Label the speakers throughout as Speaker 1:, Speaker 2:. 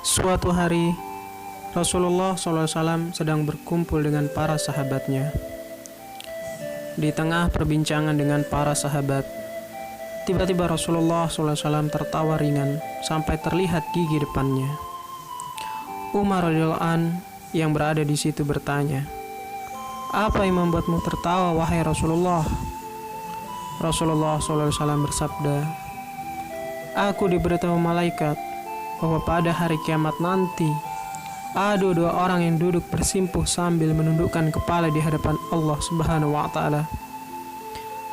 Speaker 1: Suatu hari, Rasulullah SAW sedang berkumpul dengan para sahabatnya. Di tengah perbincangan dengan para sahabat, tiba-tiba Rasulullah SAW tertawa ringan sampai terlihat gigi depannya. Umar radhiyallahu an yang berada di situ bertanya, "Apa yang membuatmu tertawa, wahai Rasulullah?" Rasulullah SAW bersabda, "Aku diberitahu malaikat bahwa pada hari kiamat nanti ada dua orang yang duduk bersimpuh sambil menundukkan kepala di hadapan Allah Subhanahu wa Ta'ala.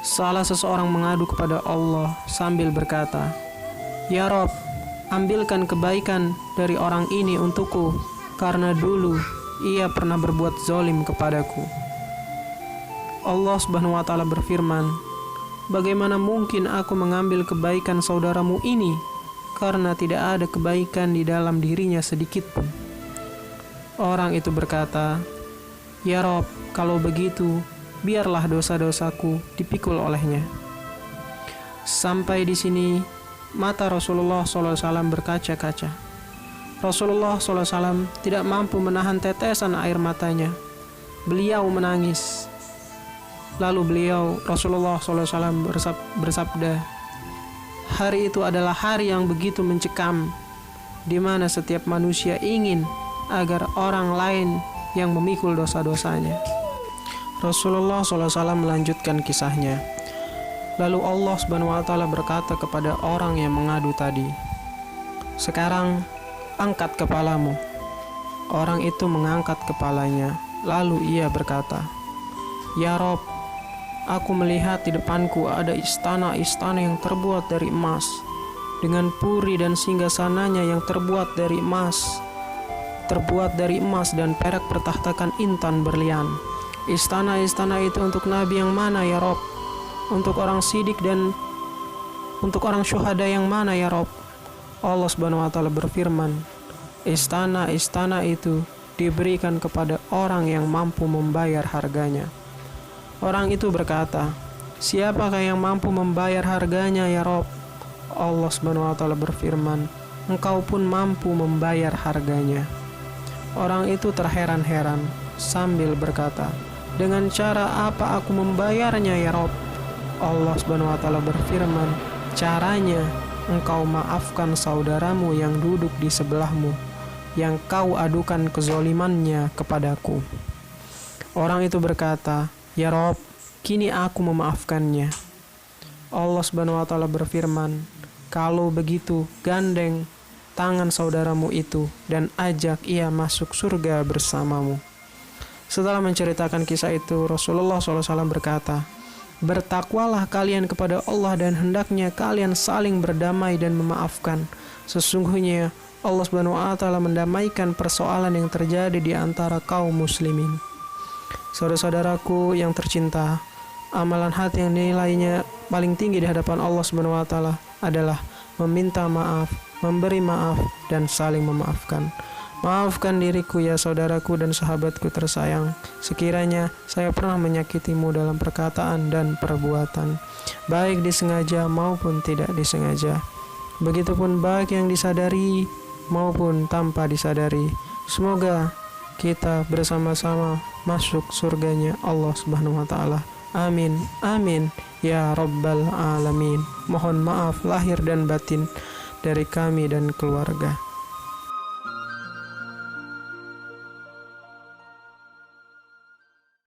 Speaker 1: Salah seseorang mengadu kepada Allah sambil berkata, 'Ya Rob, ambilkan kebaikan dari orang ini untukku, karena dulu ia pernah berbuat zalim kepadaku.' Allah Subhanahu wa Ta'ala berfirman, 'Bagaimana mungkin aku mengambil kebaikan saudaramu ini, karena tidak ada kebaikan di dalam dirinya sedikit pun.' Orang itu berkata, 'Ya Rob, kalau begitu, biarlah dosa-dosaku dipikul olehnya.'" Sampai di sini, mata Rasulullah SAW berkaca-kaca. Rasulullah SAW tidak mampu menahan tetesan air matanya. Beliau menangis. Lalu Rasulullah SAW bersabda, "Hari itu adalah hari yang begitu mencekam, di mana setiap manusia ingin agar orang lain yang memikul dosa-dosanya." Rasulullah SAW melanjutkan kisahnya. Lalu Allah Subhanahu wa Ta'ala berkata kepada orang yang mengadu tadi, "Sekarang angkat kepalamu." Orang itu mengangkat kepalanya. Lalu ia berkata, "Ya Rob, aku melihat di depanku ada istana-istana yang terbuat dari emas, dengan puri dan singgasananya yang terbuat dari emas dan perak bertahtakan intan berlian. Istana-istana itu untuk nabi yang mana, ya Rob? Untuk orang sidik dan untuk orang syuhada yang mana, ya Rob?" Allah Subhanahu wa Ta'ala berfirman, "Istana-istana itu diberikan kepada orang yang mampu membayar harganya." Orang itu berkata, "Siapakah yang mampu membayar harganya, ya Rob?" Allah Subhanahu wa Ta'ala berfirman, "Engkau pun mampu membayar harganya." Orang itu terheran-heran sambil berkata, "Dengan cara apa aku membayarnya, ya Rob?" Allah Subhanahu wa Ta'ala berfirman, "Caranya, engkau maafkan saudaramu yang duduk di sebelahmu, yang kau adukan kezolimannya kepadaku." Orang itu berkata, "Ya Rob, kini aku memaafkannya." Allah Subhanahu wa Ta'ala berfirman, "Kalau begitu, gandeng tangan saudaramu itu dan ajak ia masuk surga bersamamu." Setelah menceritakan kisah itu, Rasulullah SAW berkata, "Bertakwalah kalian kepada Allah dan hendaknya kalian saling berdamai dan memaafkan. Sesungguhnya Allah Subhanahu wa Ta'ala mendamaikan persoalan yang terjadi di antara kaum muslimin." Saudara-saudaraku yang tercinta, amalan hati yang nilainya paling tinggi di hadapan Allah Subhanahu wa Ta'ala adalah meminta maaf, memberi maaf, dan saling memaafkan. Maafkan diriku, ya saudaraku dan sahabatku tersayang, sekiranya saya pernah menyakitimu dalam perkataan dan perbuatan, baik disengaja maupun tidak disengaja. Begitupun baik yang disadari maupun tanpa disadari. Semoga kita bersama-sama masuk surganya Allah Subhanahu wa Ta'ala. Amin, amin, ya Rabbal Alamin. Mohon maaf lahir dan batin dari kami dan keluarga.